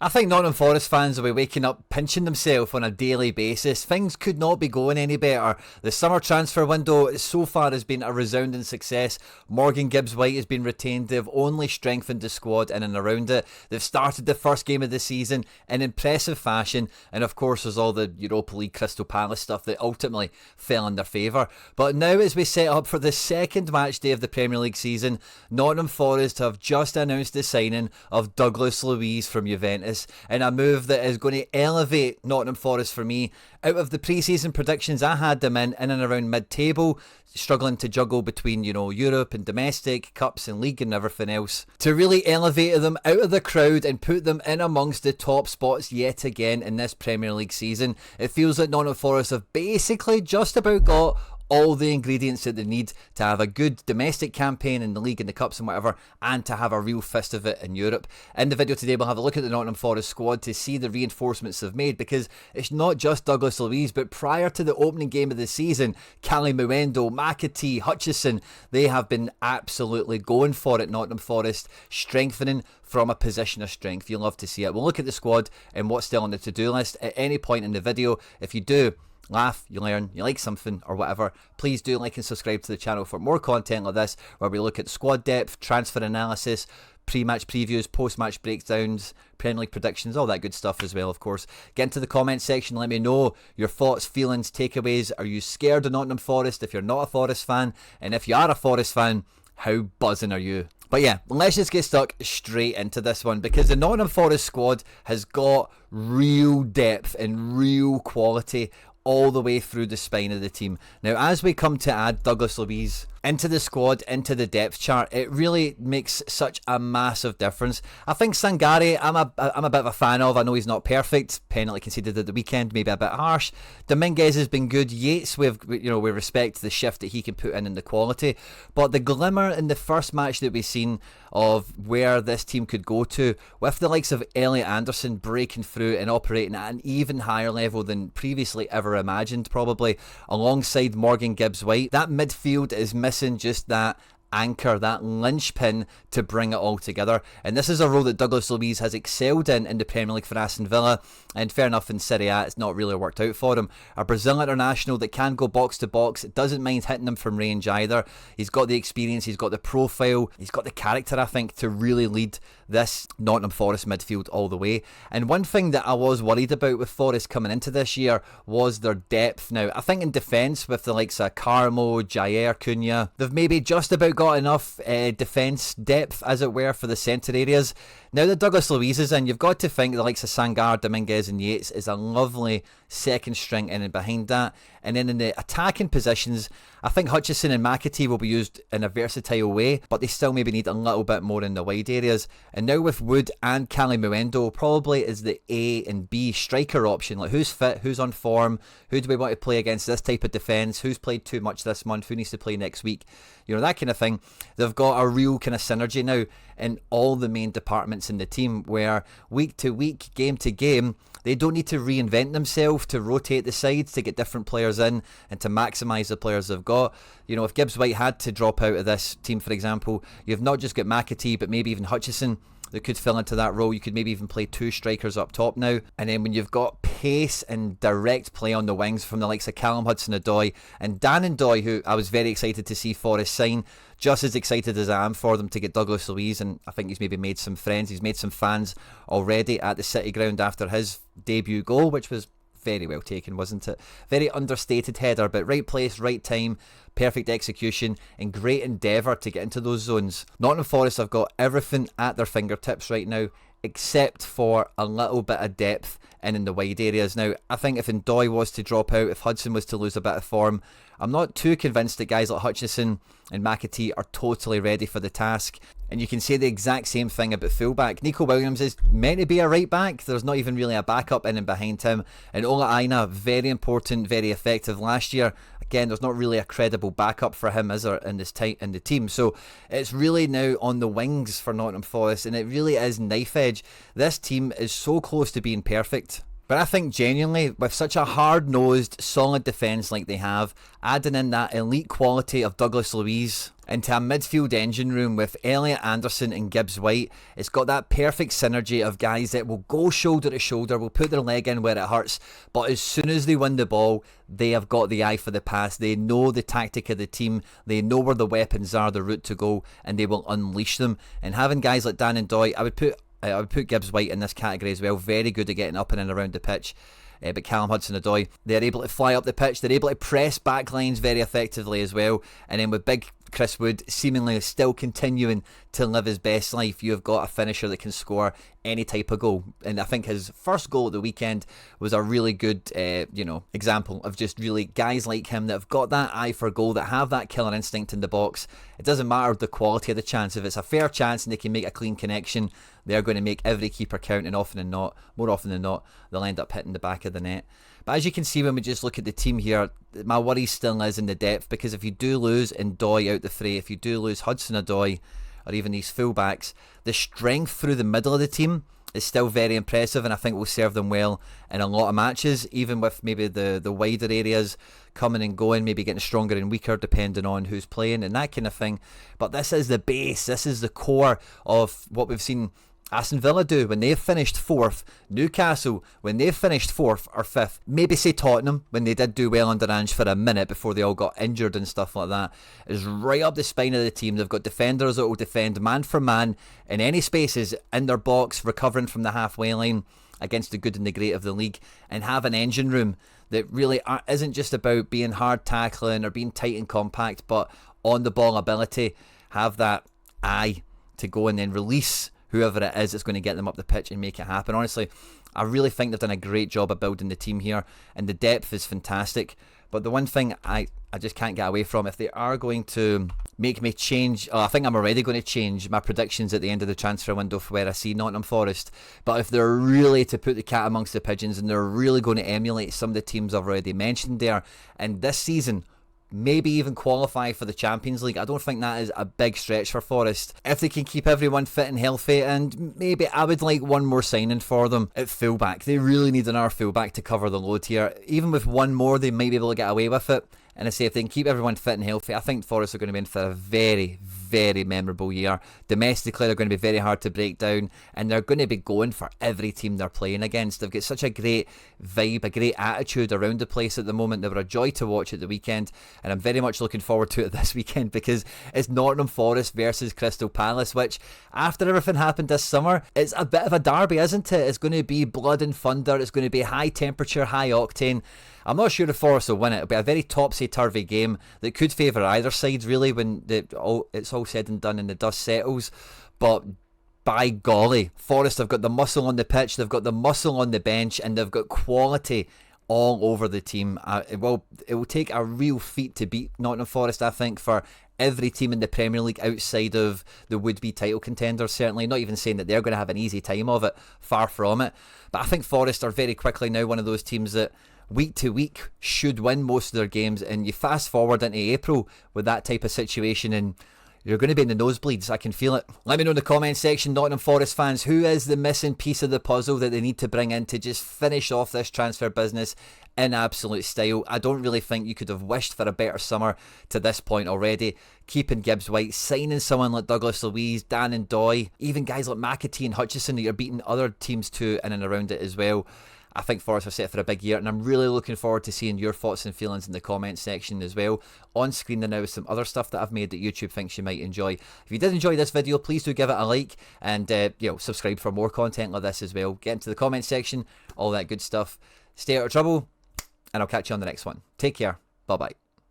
I think Nottingham Forest fans will be waking up pinching themselves on a daily basis. Things could not be going any better. The summer transfer window so far has been a resounding success. Morgan Gibbs-White has been retained. They've only strengthened the squad in and around it. They've started the first game of the season in impressive fashion. And of course there's all the Europa League Crystal Palace stuff that ultimately fell in their favour. But now as we set up for the second match day of the Premier League season, Nottingham Forest have just announced the signing of Douglas Luiz from Juventus, in a move that is going to elevate Nottingham Forest for me. Out of the pre-season predictions, I had them in and around mid-table, struggling to juggle between, Europe and domestic, cups and league and everything else. To really elevate them out of the crowd and put them in amongst the top spots yet again in this Premier League season. It feels like Nottingham Forest have basically just about got all the ingredients that they need to have a good domestic campaign in the league and the cups and whatever, and to have a real fist of it in Europe. In the video today we'll have a look at the Nottingham Forest squad to see the reinforcements they've made, because it's not just Douglas Luiz, but prior to the opening game of the season, Kalimuendo, McAtee, Hutchison, they have been absolutely going for it. Nottingham Forest strengthening from a position of strength. You'll love to see it. We'll look at the squad and what's still on the to-do list at any point in the video. If you do laugh, you learn, you like something or whatever, please do like and subscribe to the channel for more content like this, where we look at squad depth, transfer analysis, pre-match previews, post-match breakdowns, Premier League predictions, all that good stuff as well, of course. Get into the comment section, let me know your thoughts, feelings, takeaways. Are you scared of Nottingham Forest if you're not a Forest fan? And if you are a Forest fan, how buzzing are you? But yeah, let's just get stuck straight into this one, because the Nottingham Forest squad has got real depth and real quality all the way through the spine of the team. Now, as we come to add Douglas Luiz into the squad, into the depth chart, it really makes such a massive difference. I think Sangare, I'm a bit of a fan of. I know he's not perfect. Penalty conceded at the weekend, maybe a bit harsh. Dominguez has been good. Yates, we respect the shift that he can put in the quality. But the glimmer in the first match that we've seen of where this team could go to, with the likes of Elliot Anderson breaking through and operating at an even higher level than previously ever imagined, probably, alongside Morgan Gibbs-White, that midfield is missing just that anchor, that linchpin to bring it all together. And this is a role that Douglas Luiz has excelled in the Premier League for Aston Villa, and fair enough, in Serie A it's not really worked out for him. A Brazil international that can go box to box, doesn't mind hitting them from range either. He's got the experience, he's got the profile, he's got the character, I think, to really lead this Nottingham Forest midfield all the way. And one thing that I was worried about with Forest coming into this year was their depth. Now, I think in defence, with the likes of Carmo, Jair, Cunha, they've maybe just about got enough defence depth, as it were, for the centre areas. Now that Douglas Luiz is in, you've got to think the likes of Sangar, Dominguez and Yates is a lovely second string in and behind that. And then in the attacking positions, I think Hutchison and McAtee will be used in a versatile way, but they still maybe need a little bit more in the wide areas. And now with Wood and Kalimuendo, probably is the A and B striker option. Like, who's fit, who's on form, who do we want to play against this type of defence, who's played too much this month, who needs to play next week, that kind of thing. They've got a real kind of synergy now in all the main departments in the team, where week to week, game to game, they don't need to reinvent themselves to rotate the sides, to get different players in and to maximise the players they've got. If Gibbs-White had to drop out of this team, for example, you've not just got McAtee, but maybe even Hutchison that could fill into that role. You could maybe even play two strikers up top now. And then when you've got pace and direct play on the wings from the likes of Callum Hudson-Odoi and Dan N'Doye, who I was very excited to see Forest sign, just as excited as I am for them to get Douglas Luiz, and I think he's maybe made some friends, he's made some fans already at the City Ground after his debut goal, which was very well taken, wasn't it? Very understated header, but right place, right time, perfect execution, and great endeavour to get into those zones. Nottingham Forest have got everything at their fingertips right now, except for a little bit of depth in the wide areas. Now, I think if N'Doye was to drop out, if Hudson was to lose a bit of form, I'm not too convinced that guys like Hutchison and McAtee are totally ready for the task. And you can say the exact same thing about fullback. Nico Williams is meant to be a right back. There's not even really a backup in and behind him. And Ola Aina, very important, very effective last year. Again, there's not really a credible backup for him, is there, in the team. So it's really now on the wings for Nottingham Forest, and it really is knife edge. This team is so close to being perfect. But I think genuinely, with such a hard-nosed, solid defence like they have, adding in that elite quality of Douglas Luiz into a midfield engine room with Elliot Anderson and Gibbs White, it's got that perfect synergy of guys that will go shoulder to shoulder, will put their leg in where it hurts, but as soon as they win the ball, they have got the eye for the pass. They know the tactic of the team, they know where the weapons are, the route to go, and they will unleash them. And having guys like Dan and Doy, I would put Gibbs White in this category as well. Very good at getting up and in around the pitch. But Callum Hudson-Odoi, they're able to fly up the pitch. They're able to press back lines very effectively as well. And then with big Chris Wood seemingly still continuing to live his best life, you've got a finisher that can score any type of goal. And I think his first goal at the weekend was a really good example of just really guys like him that have got that eye for goal, that have that killer instinct in the box. It doesn't matter the quality of the chance. If it's a fair chance and they can make a clean connection, they're going to make every keeper count, and more often than not, they'll end up hitting the back of the net. But as you can see when we just look at the team here, my worry still is in the depth, because if you do lose Doy out the fray, if you do lose Hudson-Odoi, or even these fullbacks, the strength through the middle of the team is still very impressive, and I think will serve them well in a lot of matches, even with maybe the wider areas coming and going, maybe getting stronger and weaker depending on who's playing and that kind of thing. But this is the base, this is the core of what we've seen Aston Villa do when they've finished 4th, Newcastle when they've finished 4th or 5th, maybe say Tottenham when they did do well under Ange for a minute before they all got injured and stuff like that, is right up the spine of the team. They've got defenders that will defend man for man in any spaces in their box, recovering from the halfway line against the good and the great of the league, and have an engine room that really isn't just about being hard tackling or being tight and compact, but on the ball ability, have that eye to go and then release whoever it is that's going to get them up the pitch and make it happen. Honestly, I really think they've done a great job of building the team here, and the depth is fantastic. But the one thing I just can't get away from, if they are going to make me change, I think I'm already going to change my predictions at the end of the transfer window for where I see Nottingham Forest. But if they're really to put the cat amongst the pigeons and they're really going to emulate some of the teams I've already mentioned there, and this season maybe even qualify for the Champions League, I don't think that is a big stretch for Forest. If they can keep everyone fit and healthy, and maybe I would like one more signing for them at fullback. They really need another fullback to cover the load here. Even with one more, they might be able to get away with it. And I say, if they can keep everyone fit and healthy, I think Forest are going to be in for a very, very memorable year. Domestically, they're going to be very hard to break down, and they're going to be going for every team they're playing against. They've got such a great vibe, a great attitude around the place at the moment. They were a joy to watch at the weekend, and I'm very much looking forward to it this weekend, because it's Nottingham Forest versus Crystal Palace, which, after everything happened this summer, it's a bit of a derby, isn't it? It's going to be blood and thunder. It's going to be high temperature, high octane. I'm not sure if Forest will win it. It'll be a very topsy-turvy game that could favour either side, really, when it's all said and done and the dust settles. But by golly, Forest have got the muscle on the pitch, they've got the muscle on the bench, and they've got quality all over the team. It will take a real feat to beat Nottingham Forest, I think, for every team in the Premier League outside of the would-be title contenders, certainly. Not even saying that they're going to have an easy time of it, far from it. But I think Forest are very quickly now one of those teams that week to week should win most of their games, and you fast forward into April with that type of situation and you're going to be in the nosebleeds. I can feel it. Let me know in the comment section, Nottingham Forest fans, who is the missing piece of the puzzle that they need to bring in to just finish off this transfer business in absolute style. I don't really think you could have wished for a better summer to this point already. Keeping Gibbs White, signing someone like Douglas Luiz, Dan and Doy, even guys like McAtee and Hutchison that you're beating other teams to in and around it as well. I think Forest are set for a big year, and I'm really looking forward to seeing your thoughts and feelings in the comment section as well. On screen there now is some other stuff that I've made that YouTube thinks you might enjoy. If you did enjoy this video, please do give it a like, and subscribe for more content like this as well. Get into the comment section, all that good stuff. Stay out of trouble, and I'll catch you on the next one. Take care. Bye bye.